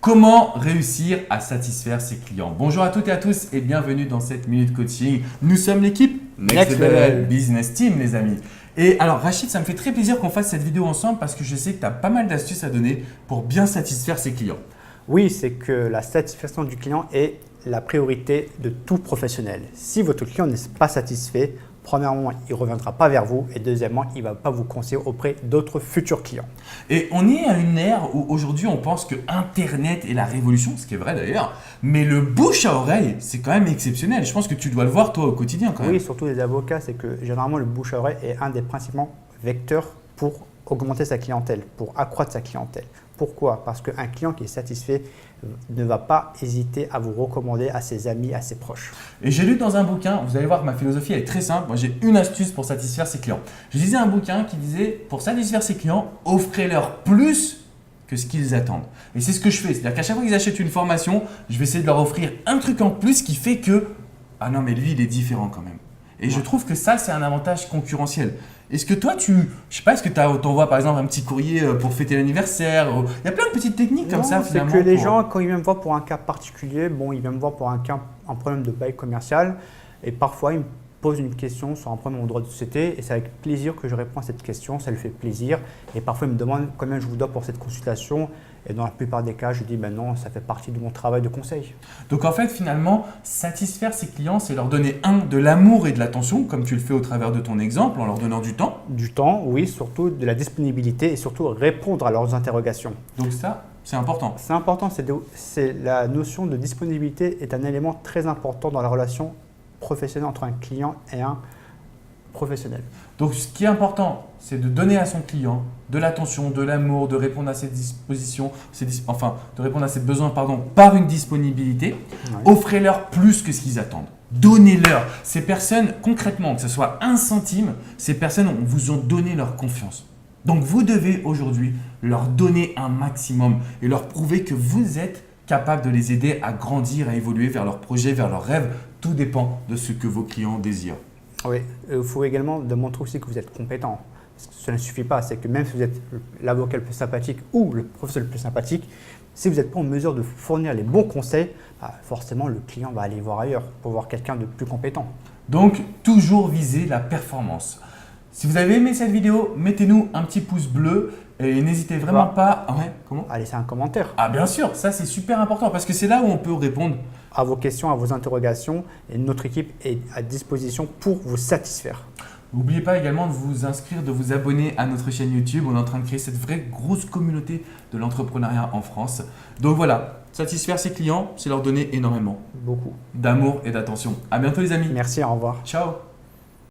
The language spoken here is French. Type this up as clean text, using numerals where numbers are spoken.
Comment réussir à satisfaire ses clients? Bonjour à toutes et à tous et bienvenue dans cette Minute Coaching. Nous sommes l'équipe Next Level Business Team, les amis. Et alors Rachid, ça me fait très plaisir qu'on fasse cette vidéo ensemble parce que je sais que tu as pas mal d'astuces à donner pour bien satisfaire ses clients. Oui, c'est que la satisfaction du client est la priorité de tout professionnel. Si votre client n'est pas satisfait, premièrement, il ne reviendra pas vers vous et deuxièmement, il ne va pas vous conseiller auprès d'autres futurs clients. Et on est à une ère où aujourd'hui on pense que Internet est la révolution, ce qui est vrai d'ailleurs, mais le bouche à oreille, c'est quand même exceptionnel. Je pense que tu dois le voir toi au quotidien quand même. Oui, surtout les avocats, c'est que généralement le bouche à oreille est un des principaux vecteurs pour augmenter sa clientèle, pour accroître sa clientèle. Pourquoi? Parce qu'un client qui est satisfait ne va pas hésiter à vous recommander à ses amis, à ses proches. Et j'ai lu dans un bouquin, vous allez voir que ma philosophie elle est très simple, moi j'ai une astuce pour satisfaire ses clients. Je lisais un bouquin qui disait, pour satisfaire ses clients, offrez-leur plus que ce qu'ils attendent. Et c'est ce que je fais, c'est-à-dire qu'à chaque fois qu'ils achètent une formation, je vais essayer de leur offrir un truc en plus qui fait que, ah non mais lui il est différent quand même. Et je trouve que ça, c'est un avantage concurrentiel. Est-ce que toi, je sais pas, est-ce que tu envoies par exemple un petit courrier pour fêter l'anniversaire? Il y a plein de petites techniques comme ça finalement. C'est que les gens, quand ils viennent me voir pour un cas particulier, ils viennent me voir pour un problème de bail commercial et parfois ils me posent une question sur un problème en droit de société et c'est avec plaisir que je réponds à cette question, ça lui fait plaisir. Et parfois ils me demandent combien je vous dois pour cette consultation. Et dans la plupart des cas, je dis non, ça fait partie de mon travail de conseil. Donc en fait, finalement, satisfaire ses clients, c'est leur donner de l'amour et de l'attention, comme tu le fais au travers de ton exemple, en leur donnant du temps. Du temps, oui, surtout de la disponibilité et surtout répondre à leurs interrogations. Donc ça, c'est important. C'est important, la notion de disponibilité est un élément très important dans la relation professionnelle entre un client et un professionnel. Donc ce qui est important, c'est de donner à son client de l'attention, de l'amour, de répondre à ses dispositions, de répondre à ses besoins par une disponibilité. Ouais. Offrez-leur plus que ce qu'ils attendent. Donnez-leur. Ces personnes, concrètement, que ce soit un centime, ces personnes vous ont donné leur confiance. Donc vous devez aujourd'hui leur donner un maximum et leur prouver que vous êtes capable de les aider à grandir, à évoluer vers leurs projets, vers leurs rêves. Tout dépend de ce que vos clients désirent. Oui, il faut également démontrer aussi que vous êtes compétent. Parce que cela ne suffit pas, c'est que même si vous êtes l'avocat le plus sympathique ou le professeur le plus sympathique, si vous n'êtes pas en mesure de fournir les bons conseils, forcément le client va aller voir ailleurs pour voir quelqu'un de plus compétent. Donc, toujours viser la performance. Si vous avez aimé cette vidéo, mettez-nous un petit pouce bleu et n'hésitez vraiment pas à laisser un commentaire. Ah bien sûr, ça c'est super important parce que c'est là où on peut répondre à vos questions, à vos interrogations et notre équipe est à disposition pour vous satisfaire. N'oubliez pas également de vous inscrire, de vous abonner à notre chaîne YouTube. On est en train de créer cette vraie grosse communauté de l'entrepreneuriat en France. Donc voilà, satisfaire ses clients, c'est leur donner énormément d'amour et d'attention. À bientôt les amis. Merci, au revoir. Ciao.